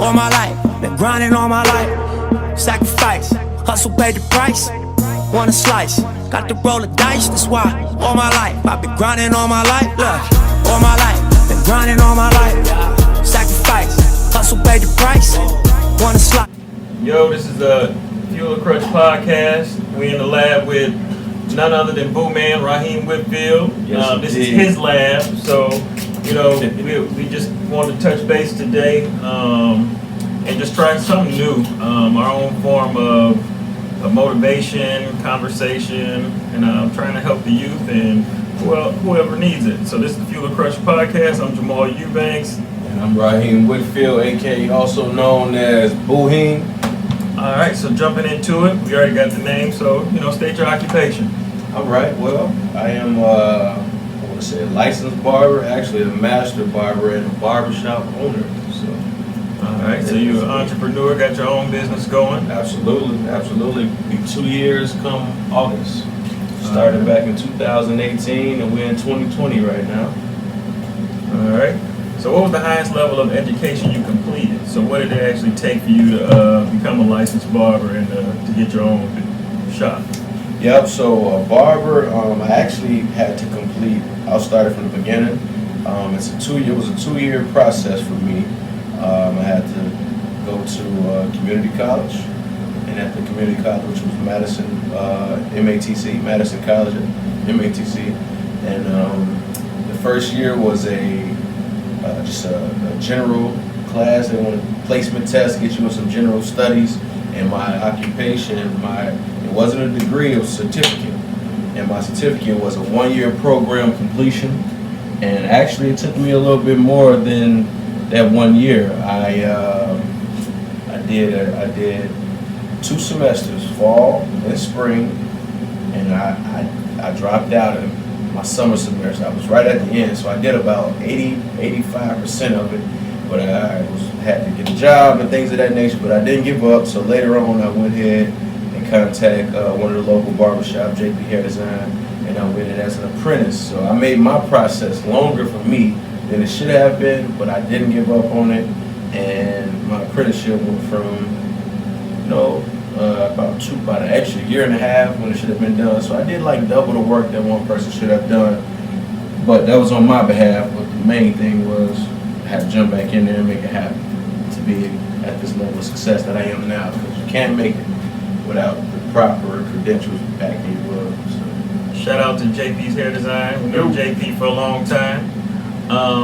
all my life. Been grinding all my life. Sacrifice, hustle paid the price. Want a slice, got to roll the dice. That's why all my life I've been grinding all my life. Look, all my life, been grinding all my life. Sacrifice, hustle paid the price. Want a slice. Yo, this is the FuelOrCrutch Podcast. We in the lab with none other than Boo Man Raheem Whitfield. This is his lab, so you know we just wanted to touch base today and just try something new, our own form of motivation, conversation, and trying to help the youth and whoever needs it. So this is the FuelOrCrutch Podcast. I'm Jamal Eubanks. And I'm Raheem Whitfield, aka also known as Booheem. All right, so jumping into it, we already got the name, so state your occupation. All right, well, I am I want to say a licensed barber, actually a master barber and a barbershop owner. So, all right, so you're an entrepreneur, got your own business going. Absolutely. Be 2 years come August. Started back in 2018, and we're in 2020 right now. All right. So what was the highest level of education you completed? So what did it actually take for you to become a licensed barber and to get your own shop? Yep, so a barber, I actually had to complete, I'll start from the beginning. It was a 2-year process for me. I had to go to community college, and at the community college, which was Madison College at MATC, and the first year was just a general class. They want a placement test, get you in some general studies, and my occupation, it wasn't a degree, it was a certificate, and my certificate was a 1-year program completion, and actually it took me a little bit more than that 1 year. I did 2 semesters, fall and spring, and I dropped out in my summer semester. I was right at the end, so I did about 85% of it, but I had to get a job and things of that nature, but I didn't give up. So later on, I went ahead and contacted one of the local barbershops, JP Hair Design, and I went in as an apprentice. So I made my process longer for me than it should have been, but I didn't give up on it, and my apprenticeship went from, about an extra 1.5 years when it should have been done. So I did like double the work that one person should have done, but that was on my behalf. But the main thing was I had to jump back in there and make it happen to be at this level of success that I am now, because you can't make it without the proper credentials backing you up. So. Shout out to JP's Hair Design. We know JP for a long time.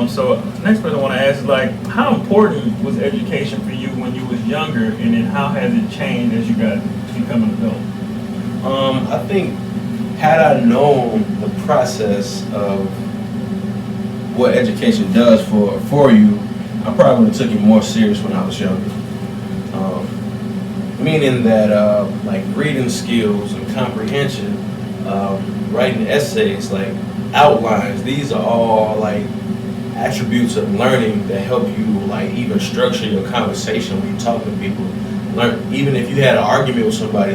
So next question I want to ask is how important was education for you when you was younger, and then how has it changed as you got to become an adult? I think had I known the process of what education does for you, I probably would have took it more serious when I was younger. Meaning that reading skills and comprehension, writing essays, outlines, these are all attributes of learning that help you even structure your conversation when you talk to people. Learn, even if you had an argument with somebody,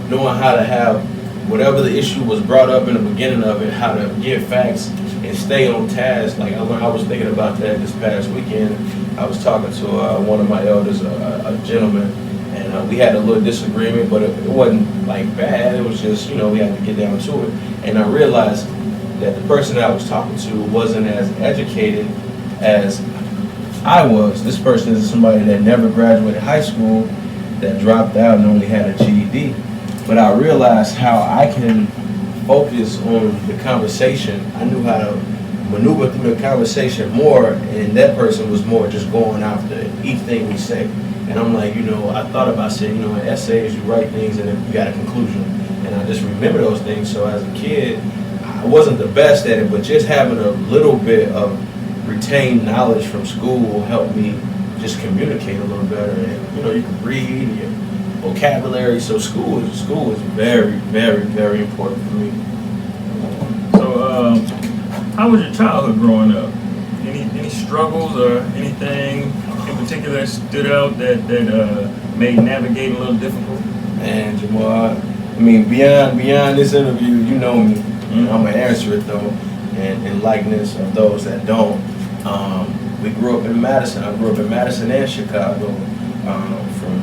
knowing how to have whatever the issue was brought up in the beginning of it, how to give facts and stay on task. I was thinking about that this past weekend. I was talking to one of my elders, a gentleman, and we had a little disagreement, but it wasn't bad. It was just, we had to get down to it. And I realized that the person that I was talking to wasn't as educated as I was. This person is somebody that never graduated high school, that dropped out and only had a GED. But I realized how I can focus on the conversation. I knew how to maneuver through the conversation more, and that person was more just going after each thing we say. And I'm I thought about saying, in essays you write things and then you got a conclusion. And I just remember those things. So as a kid, I wasn't the best at it, but just having a little bit of retained knowledge from school helped me just communicate a little better. And you can read your vocabulary. So school is very, very, very important for me. So how was your childhood growing up? Any struggles or anything in particular that stood out that made navigating a little difficult? Man, Jamal, beyond this interview, you know me. I'm gonna answer it though, and in likeness of those that don't. we grew up in Madison. I grew up in Madison and Chicago. From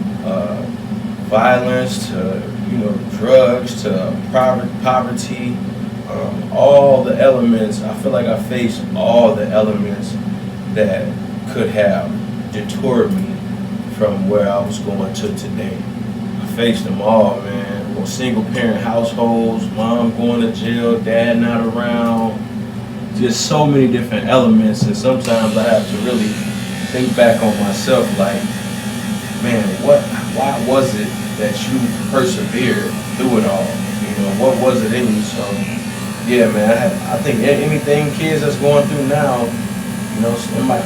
violence to drugs to poverty, all the elements. I feel like I faced all the elements that could have detoured me from where I was going to today. I faced them all, man. Well, single parent households, mom going to jail, dad not around, just so many different elements. And sometimes I have to really think back on myself, like, man, why was it that you persevered through it all? What was it in you? So, yeah, man, I think anything kids that's going through now, I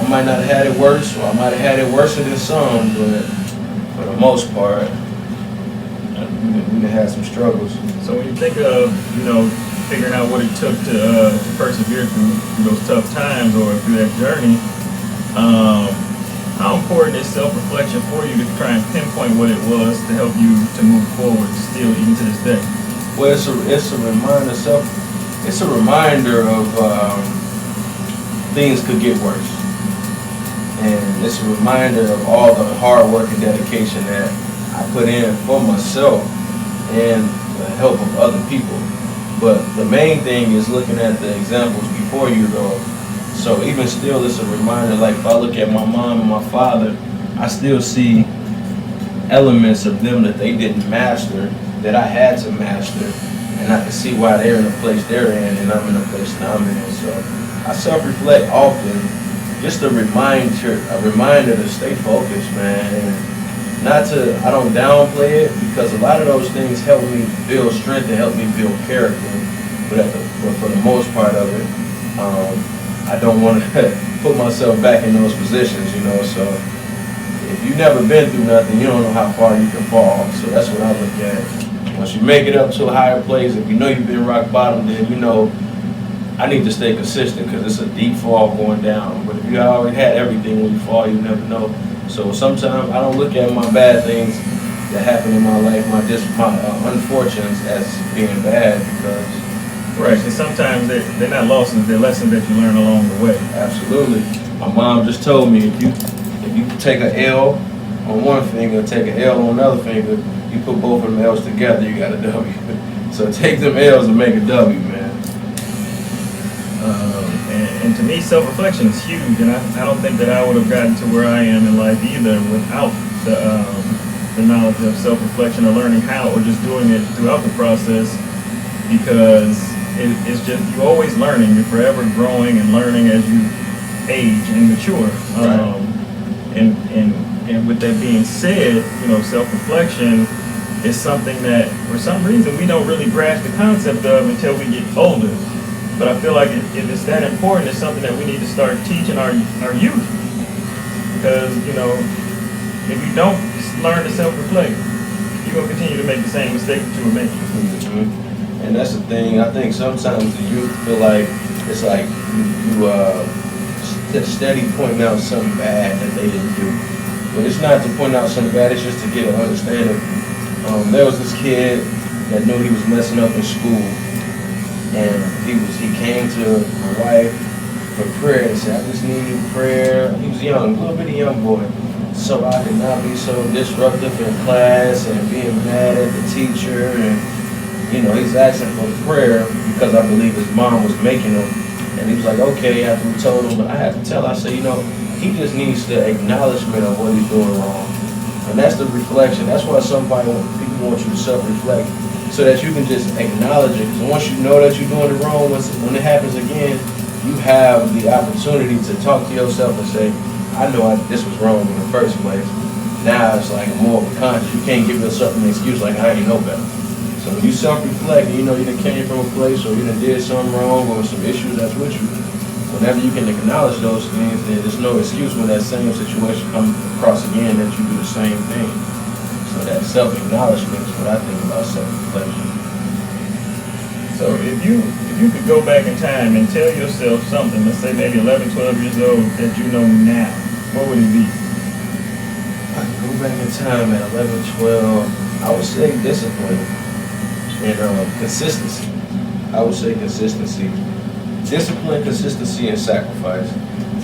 might not have had it worse, or I might have had it worse than some, but for the most part, we done had some struggles. So when you think of, figuring out what it took to persevere through those tough times or through that journey, how important is self-reflection for you to try and pinpoint what it was to help you to move forward still even to this day? Well, it's a reminder. It's a reminder of things could get worse, and it's a reminder of all the hard work and dedication that I put in for myself and the help of other people. But the main thing is looking at the examples before you, though. So even still, it's a reminder, like if I look at my mom and my father, I still see elements of them that they didn't master, that I had to master, and I can see why they're in the place they're in and I'm in the place that I'm in. So I self-reflect often, just a reminder to stay focused, man, and I don't downplay it, because a lot of those things help me build strength and help me build character, but for the most part of it, I don't want to put myself back in those positions, so if you've never been through nothing, you don't know how far you can fall. So that's what I look at. Once you make it up to a higher place, if you know you've been rock bottom, then I need to stay consistent, because it's a deep fall going down. But if you already had everything when you fall, you never know. So sometimes I don't look at my bad things that happen in my life, my unfortunes, as being bad, because right, because sometimes they're not losses, they're lessons that you learn along the way. Absolutely. My mom just told me, if you take an L on one finger, take an L on another finger, you put both of them L's together, you got a W. So take them L's and make a W, man. And to me, self-reflection is huge, and I don't think that I would have gotten to where I am in life either without the knowledge of self-reflection, or learning how, or just doing it throughout the process, because it's just, you're always learning, you're forever growing and learning as you age and mature. Right. And with that being said, self-reflection is something that for some reason we don't really grasp the concept of until we get older. But I feel like if it's that important, it's something that we need to start teaching our youth. Because, if you don't learn to self-reflect, you're going to continue to make the same mistake that you were making. Mm-hmm. And that's the thing. I think sometimes the youth feel like it's like you steady pointing out something bad that they didn't do. But it's not to point out something bad, it's just to get an understanding. There was this kid that knew he was messing up in school. And he came to my wife for prayer and said, I just need prayer. He was young, a little bitty young boy. So I could not be so disruptive in class and being mad at the teacher. And, he's asking for prayer because I believe his mom was making him. And he was like, okay, after we told him, but I had to tell him, I said, he just needs the acknowledgement of what he's doing wrong. And that's the reflection. That's why people want you to self-reflect, so that you can just acknowledge it. Because once you know that you're doing it wrong, when it happens again, you have the opportunity to talk to yourself and say, I know this was wrong in the first place. Now it's like more of a conscience. You can't give yourself an excuse like, I ain't know better. So when you self-reflect, and you done came from a place, or you done did something wrong, or some issues that's with you, whenever you can acknowledge those things, then there's no excuse when that same situation comes across again that you do the same thing. So that self-acknowledgement is what I think about self-reflection. So if you could go back in time and tell yourself something, let's say maybe 11, 12 years old, that you know now, what would it be? I could go back in time at 11, 12, I would say discipline and consistency. I would say consistency. Discipline, consistency, and sacrifice.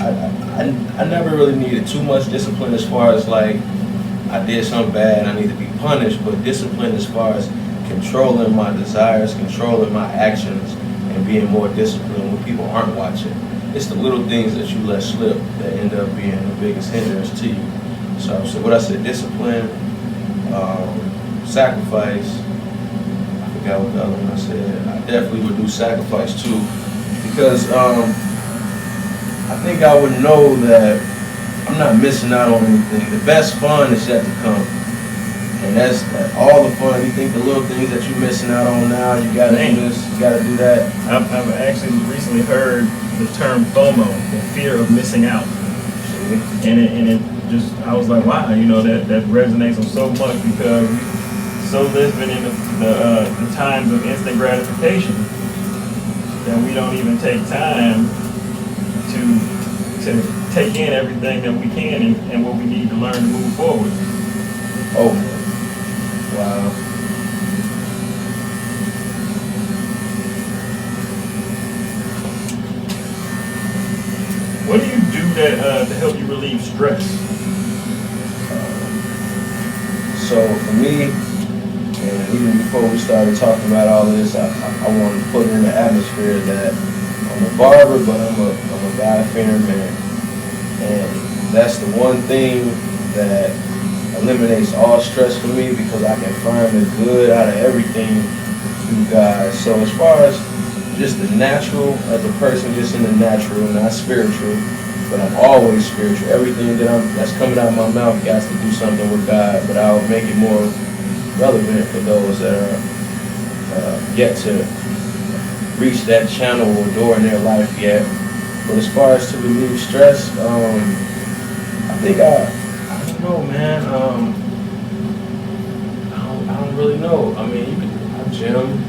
I never really needed too much discipline as far as like I did something bad, I need to be punished, but discipline as far as controlling my desires, controlling my actions, and being more disciplined when people aren't watching. It's the little things that you let slip that end up being the biggest hindrance to you. So what I said, discipline, sacrifice. I forgot what the other one I said. I definitely would do sacrifice too, because I think I would know that I'm not missing out on anything. The best fun is yet to come. And that's all the fun. You think the little things that you're missing out on now, you gotta do this, you gotta do that. I've actually recently heard the term FOMO, the fear of missing out. And it just, I was like, wow, that resonates on so much, because we're so living in the times of instant gratification that we don't even take time to take in everything that we can and what we need to learn to move forward. Oh, wow. What do you do to help you relieve stress? So for me, and even before we started talking about all this, I wanted to put in the atmosphere that I'm a barber, but I'm a God-fearing man. And that's the one thing that eliminates all stress for me, because I can find the good out of everything through God. So as far as just the natural, as a person, just in the natural, not spiritual, but I'm always spiritual. Everything that's coming out of my mouth has to do something with God, but I'll make it more relevant for those that are yet to reach that channel or door in their life yet. But as far as to relieve stress, I think I don't know, man. I don't really know. I mean, I gym.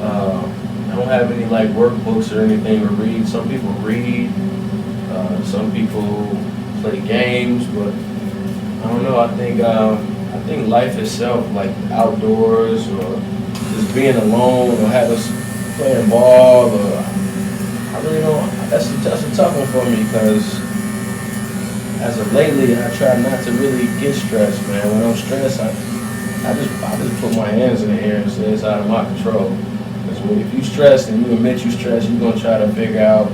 I don't have any like workbooks or anything to read. Some people read. Some people play games, but I don't know. I think life itself, like outdoors or just being alone or playing ball, or I really don't. That's a tough one for me, because as of lately, I try not to really get stressed, man. When I'm stressed, I just put my hands in the air and say it's out of my control. Because if you stressed and you admit you stressed, you're gonna try to figure out,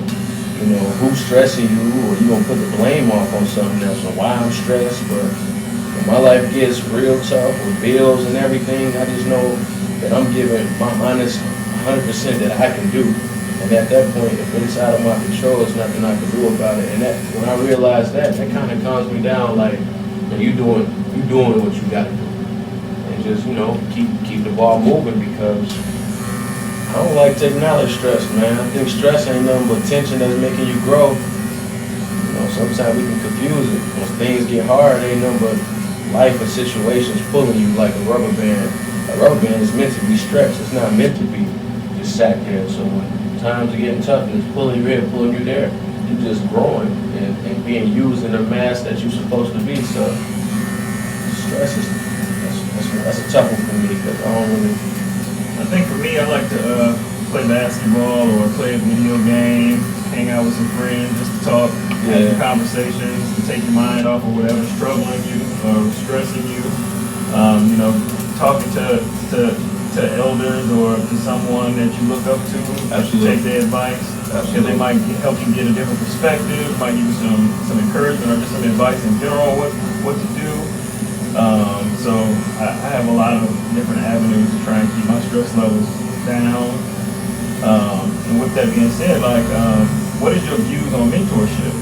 who's stressing you, or you're gonna put the blame off on something else, or why I'm stressed. But when my life gets real tough with bills and everything, I just know that I'm giving my honest 100% that I can do. And at that point, if it's out of my control, there's nothing I can do about it. And when I realize that kind of calms me down. Like, you doing what you got to do, and just keep the ball moving, because I don't like to acknowledge stress, man. I think stress ain't nothing but tension that's making you grow. Sometimes we can confuse it. When things get hard, ain't nothing but life or situations pulling you like a rubber band. A rubber band is meant to be stretched. It's not meant to be just sat there. So when times are getting tough and it's pulling you here, pulling you there, you're just growing and being used in the mass that you're supposed to be. So stress that's a tough one for me, because I think for me, I like to play basketball or play a video game, hang out with some friends, just to talk, have some conversations, to take your mind off of whatever's troubling you or stressing you. Talking to elders or to someone that you look up to, take their advice, because they might help you get a different perspective, might give you some encouragement or just some advice in general on what to do. So I have a lot of different avenues to try and keep my stress levels down. And with that being said, what is your views on mentorship?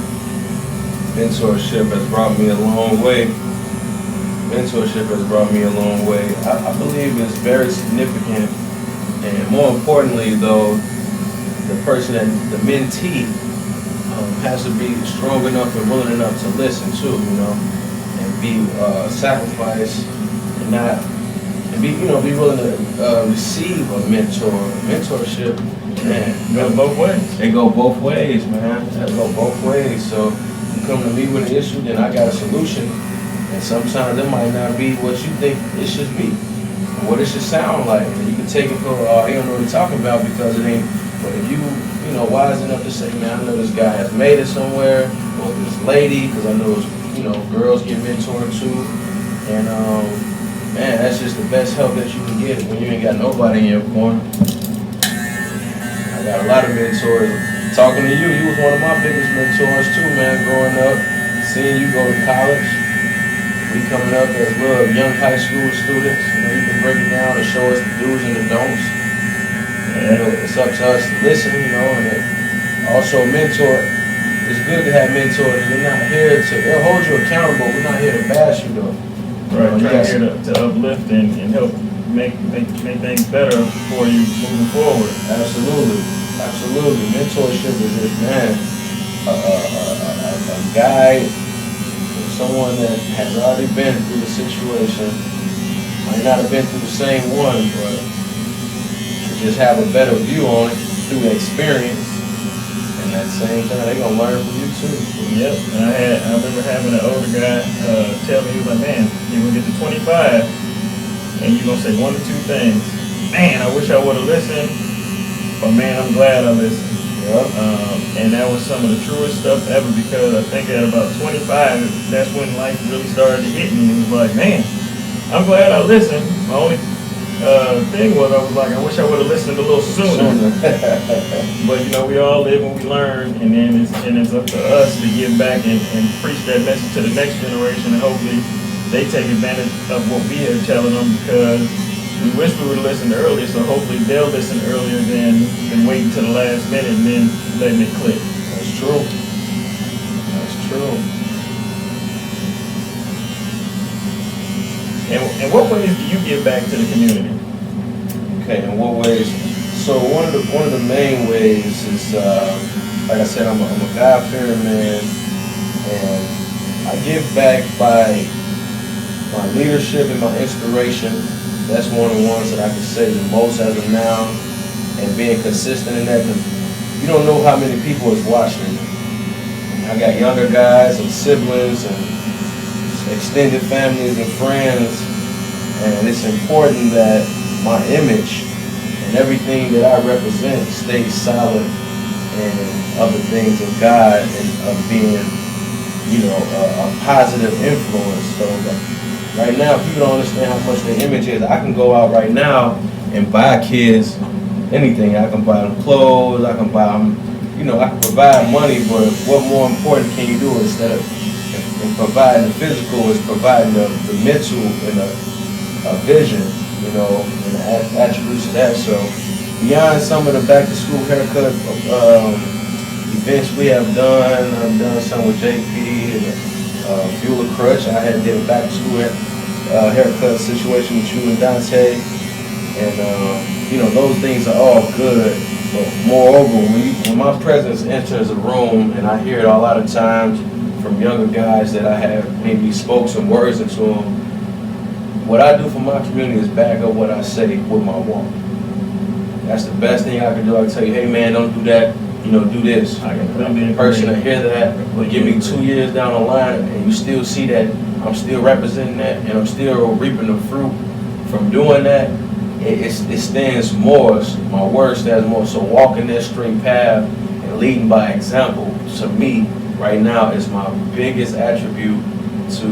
Mentorship has brought me a long way. I believe it's very significant, and more importantly, though, the mentee has to be strong enough and willing enough to listen too, and be sacrifice and be willing to receive a mentor. Mentorship, man, Go both ways. They go both ways, man. They go both ways. So you come to me with an issue, then I got a solution. And sometimes it might not be what you think it should be, or what it should sound like. And you can take it for, he don't know what he's talking about, because it ain't. But if you wise enough to say, man, I know this guy has made it somewhere, or this lady, because I know, girls get mentored too. And, man, that's just the best help that you can get when you ain't got nobody in your corner. I got a lot of mentors. Talking to you was one of my biggest mentors too, man, growing up, seeing you go to college. We coming up as little young high school students, you can break it down and show us the do's and the don'ts. It's up to us to listen, and also mentor. It's good to have mentors. We're not here they'll hold you accountable. We're not here to bash you though. Right, trying here to uplift and help make things better for you moving forward. Absolutely. Mentorship is just, man, a guide, someone that has already been through the situation. Might not have been through the same one, but to just have a better view on it through experience. And at the same time, they're gonna learn from you too. Yep. And I remember having an older guy tell me, he was like, man, you're gonna get to 25 and you're gonna say one or two things. Man, I wish I would have listened, or man, I'm glad I listened. Yep. And that was some of the truest stuff ever, because I think at about 25, that's when life really started to hit me. It was like, man, I'm glad I listened. My only thing was, I was like, I wish I would have listened a little sooner. But we all live and we learn, and then it's up to us to give back and preach that message to the next generation, and hopefully they take advantage of what we are telling them, because we wish we would have listened earlier, so hopefully they'll listen earlier than waiting till the last minute and then letting it click. That's true. And what ways do you give back to the community? Okay, in what ways? So one of the main ways is, like I said, I'm a God-fearing man, and I give back by my leadership and my inspiration. That's one of the ones that I can say the most as of now, and being consistent in that, because you don't know how many people is watching. I got younger guys and siblings and extended families and friends, and it's important that my image and everything that I represent stays solid and of the things of God and of being, a positive influence. So right now, people don't understand how much their image is. I can go out right now and buy kids anything. I can buy them clothes, I can buy them, I can provide money, but what more important can you do instead of providing the physical is providing the mental and a vision, and the attributes of that. So beyond some of the back to school haircut events we have done, I've done some with JP and FuelOrCrutch. I did a back to school haircut situation with you and Dante, and those things are all good. But moreover, when my presence enters a room, and I hear it a lot of times from younger guys that I have maybe spoke some words into them, what I do for my community is back up what I say with my walk. That's the best thing I can do. I can tell you, hey man, don't do that, do this. I can be the person to hear that, but give me 2 years down the line and you still see that I'm still representing that and I'm still reaping the fruit from doing that. It stands more, my word stands more. So walking that straight path and leading by example, to me, right now, is my biggest attribute to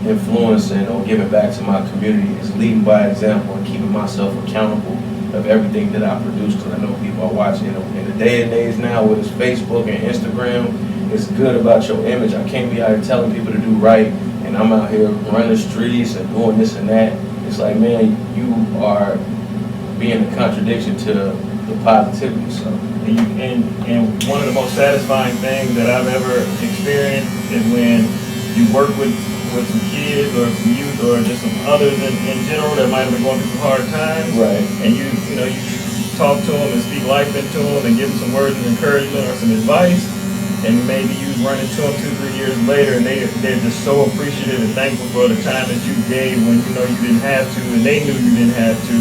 influencing or giving back to my community, is leading by example and keeping myself accountable of everything that I produce, because I know people are watching. In the day and age now with this Facebook and Instagram, it's good about your image. I can't be out here telling people to do right, and I'm out here running the streets and doing this and that. It's like, man, you are being a contradiction to the positivity. So, and one of the most satisfying things that I've ever experienced is when you work with some kids or some youth or just some others in general that might have been going through some hard times. Right. And you talk to them and speak life into them and give them some words of encouragement or some advice. And maybe you run into them 2-3 years later, and they're just so appreciative and thankful for the time that you gave when you didn't have to, and they knew you didn't have to,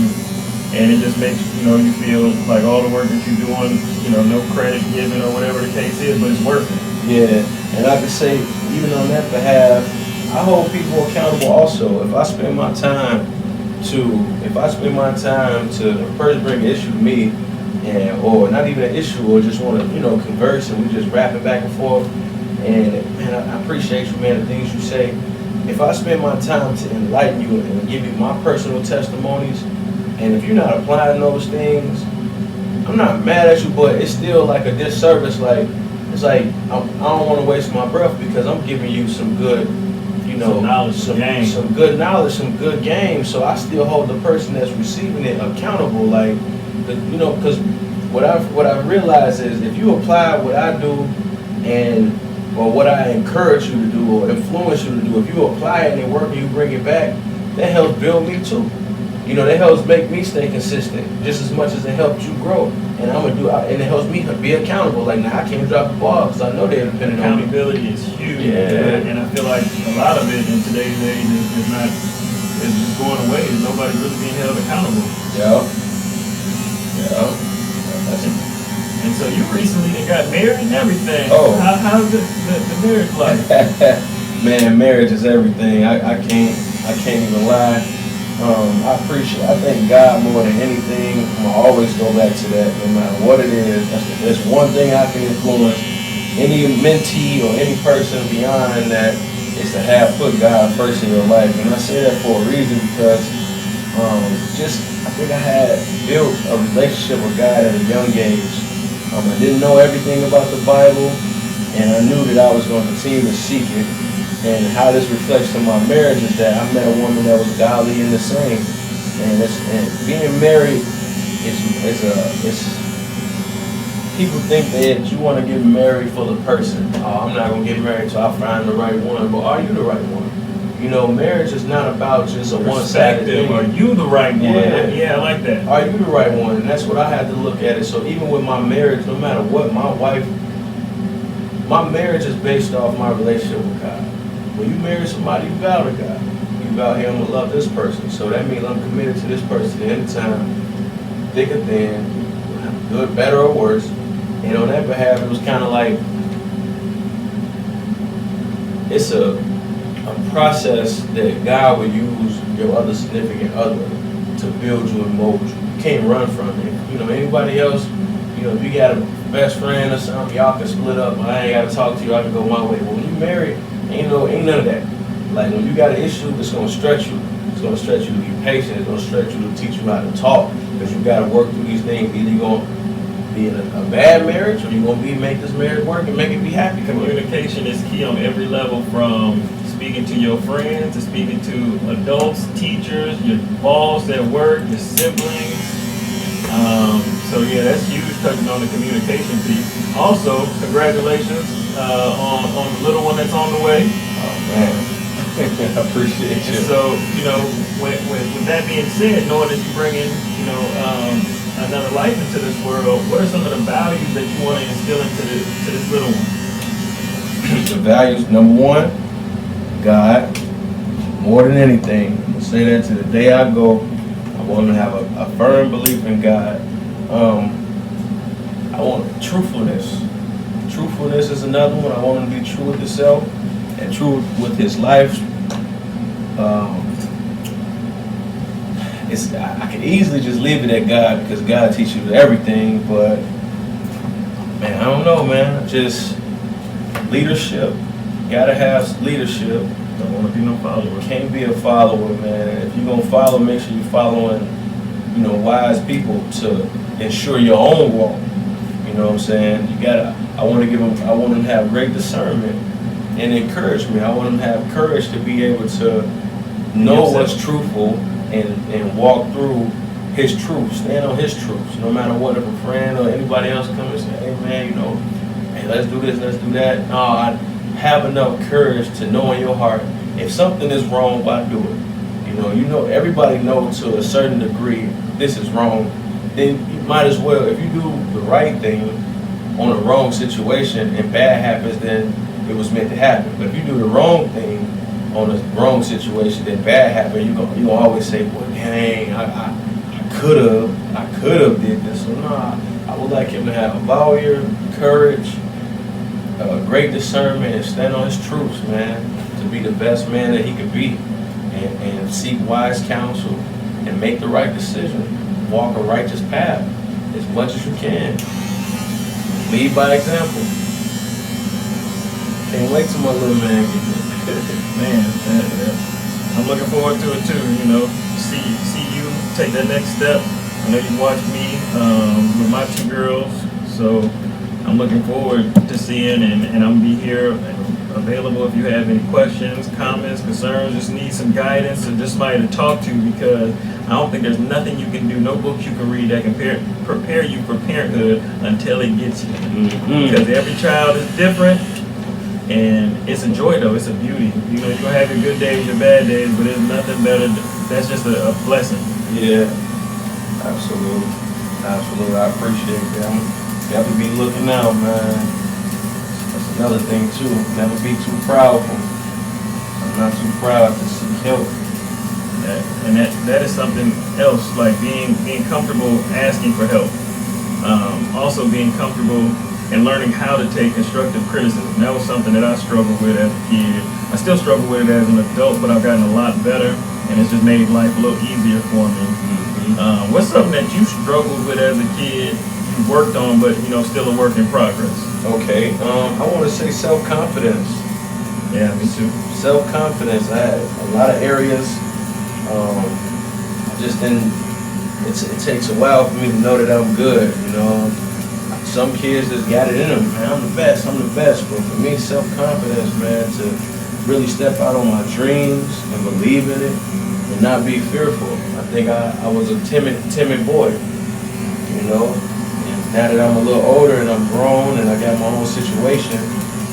and it just makes you feel like all the work that you're doing, no credit given or whatever the case is, but it's worth it. Yeah, and I can say, even on that behalf, I hold people accountable also. If I spend my time to first bring an issue to me, or not even an issue, or just want to, converse, and we just rapping back and forth. And man, I appreciate you, man, the things you say. If I spend my time to enlighten you and give you my personal testimonies, and if you're not applying those things, I'm not mad at you, but it's still like a disservice. Like, it's like I don't want to waste my breath, because I'm giving you some good, some knowledge, some good knowledge, some good game. So I still hold the person that's receiving it accountable. Like, because what I realized is, if you apply what I do or what I encourage you to do or influence you to do, if you apply it and it works and you bring it back, that helps build me too. That helps make me stay consistent just as much as it helps you grow. And and it helps me be accountable. Like, now I can't drop the ball because I know they're dependent on me. Accountability is huge. Yeah. And I feel like a lot of it in today's age is just going away. Nobody's really being held accountable. Yeah. And so you recently got married and everything. Oh. How's the marriage life? Man, marriage is everything. I can't even lie. I thank God more than anything. I'm gonna always go back to that, no matter what it is. That's one thing I can influence any mentee or any person beyond that, is to put God first in your life. And I say that for a reason, because I think I had built a relationship with God at a young age. I didn't know everything about the Bible, and I knew that I was going to continue to seek it. And how this reflects in my marriage is that I met a woman that was godly in the same. And being married is people think that you want to get married for the person. Oh, I'm not going to get married till I find the right one. But are you the right one? Marriage is not about just a one-sided thing. Are you the right one? Yeah, I like that. Are you the right one? And that's what I had to look at it. So even with my marriage, no matter what, my marriage is based off my relationship with God. When you marry somebody, you vow to God. You vow, hey, I'm going to love this person. So that means I'm committed to this person anytime, thick or thin, good, better, or worse. And on that behalf, it was kind of like, it's a process that God will use your other significant other to build you and mold you. You can't run from it. Anybody else, if you got a best friend or something, y'all can split up. I ain't got to talk to you. I can go my way. But when you married, ain't none of that. Like, when you got an issue, it's going to stretch you. It's going to stretch you to be patient. It's going to stretch you to teach you how to talk, because you got to work through these things. Either you're going to be in a bad marriage, or you're going to make this marriage work and make it be happy. Communication is key on every level, from speaking to your friends to speaking to adults, teachers, your boss at work, your siblings. So yeah, that's huge, touching on the communication piece. Also, congratulations on the little one that's on the way. Oh man, I appreciate you. So with that being said, knowing that you bring in another life into this world, what are some of the values that you want to instill into this little one? The values, number one, God, more than anything. I'm gonna say that to the day I go. I want to have a firm belief in God. I want truthfulness. Truthfulness is another one. I want him to be true with himself and true with his life. I can easily just leave it at God, because God teaches you everything. But man, I don't know, man. Just leadership. Gotta have leadership. Don't want to be no follower. Can't be a follower, man. If you're gonna follow, make sure you're following, wise people to ensure your own walk. You know what I'm saying? I want them to have great discernment and encouragement. I want them to have courage to be able to know what's truthful and walk through his truth, stand on his truths, no matter what. If a friend or anybody else comes and say, hey man, hey, let's do this, let's do that. No, I have enough courage to know in your heart, if something is wrong, why do it? Everybody knows to a certain degree this is wrong. Then you might as well, if you do the right thing on a wrong situation and bad happens, then it was meant to happen. But if you do the wrong thing on a wrong situation, then bad happens, you gonna always say, well, dang, I could have did this. So nah, I would like him to have valor, courage, great discernment, and stand on his truths, man, to be the best man that he could be, and seek wise counsel and make the right decision, walk a righteous path. as much as you can. Lead by example. Can't wait till my little man gets it. Man, I'm looking forward to it too. See you take that next step. I know you watched me with my 2 girls, so I'm looking forward to seeing, and I'm gonna be here available if you have any questions, comments, concerns, just need some guidance or just somebody to talk to, because I don't think there's nothing you can do, no book you can read that can prepare you for parenthood until it gets you. Because every child is different, and it's a joy though, it's a beauty. You're gonna have your good days, your bad days, but there's nothing better. That's just a blessing. Yeah, absolutely. I appreciate that. Got to be looking out, man. That's another thing too. Never be too proud. I'm not too proud to seek help. That is something else, like being comfortable asking for help. Also being comfortable and learning how to take constructive criticism. That was something that I struggled with as a kid. I still struggle with it as an adult, but I've gotten a lot better, and it's just made life a little easier for me. What's something that you struggled with as a kid, you worked on, but still a work in progress? Okay, I want to say self-confidence. Yeah, me too. Self-confidence. I had a lot of areas. I just didn't. It takes a while for me to know that I'm good. Some kids just got it in them. Man, I'm the best. But for me, self-confidence, man, to really step out on my dreams and believe in it and not be fearful. I think I was a timid boy. And now that I'm a little older and I'm grown and I got my own situation,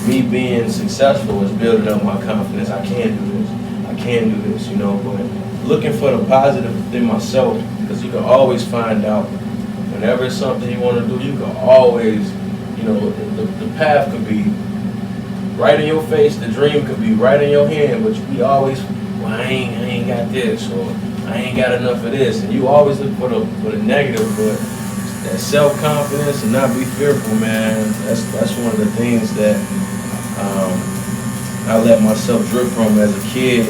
me being successful is building up my confidence. I can do this. But looking for the positive within myself, because you can always find out. Whenever it's something you want to do, you can always, the path could be right in your face, the dream could be right in your hand, but we always, I ain't got this, or I ain't got enough of this, and you always look for the negative, but that self-confidence and not be fearful, man, that's one of the things that I let myself drip from as a kid,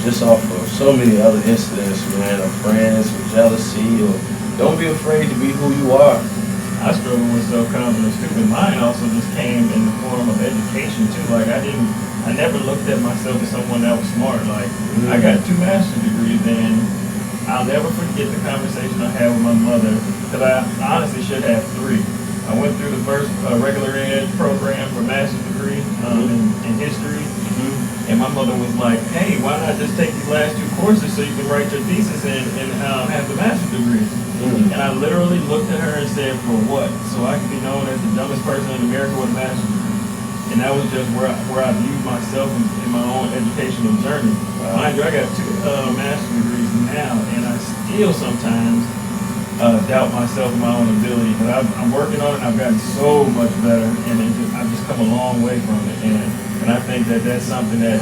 just off of so many other incidents, man, of friends, or jealousy, or don't be afraid to be who you are. I struggle with self-confidence too, but mine also just came in the form of education too. Like I never looked at myself as someone that was smart. Like I got 2 master's degrees, and I'll never forget the conversation I had with my mother, because I honestly should have 3. I went through the first regular ed program for master's degree in history, and my mother was like, "Hey, why not just take these last 2 courses so you can write your thesis and have the master's degree?" And I literally looked at her and said, "For what? So I could be known as the dumbest person in America with a master's degree." And that was just where I viewed myself in my own educational journey. Mind you, I got 2 master's degrees now, and I still sometimes doubt myself and my own ability. But I'm working on it, and I've gotten so much better, and I've just come a long way from it. And I think that's something that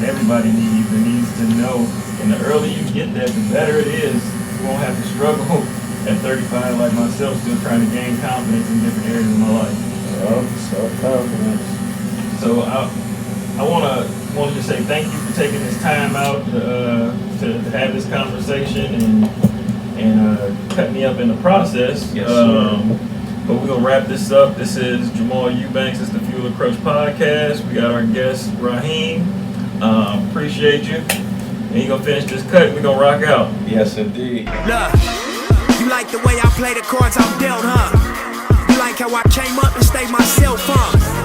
everybody needs to know. And the earlier you get that, the better it is. You won't have to struggle at 35 like myself, still trying to gain confidence in different areas of my life. Self-confidence. So I want to just say thank you for taking this time out to have this conversation and cut me up in the process. Yes, sir. But we're going to wrap this up. This is Jamal Eubanks. It's the FuelOrCrutch Podcast. We got our guest, Raheem. Appreciate you. And you're going to finish this cut and we're going to rock out. Yes, indeed. Look, you like the way I play the cards I'm dealt, huh? You like how I came up and stayed myself, huh?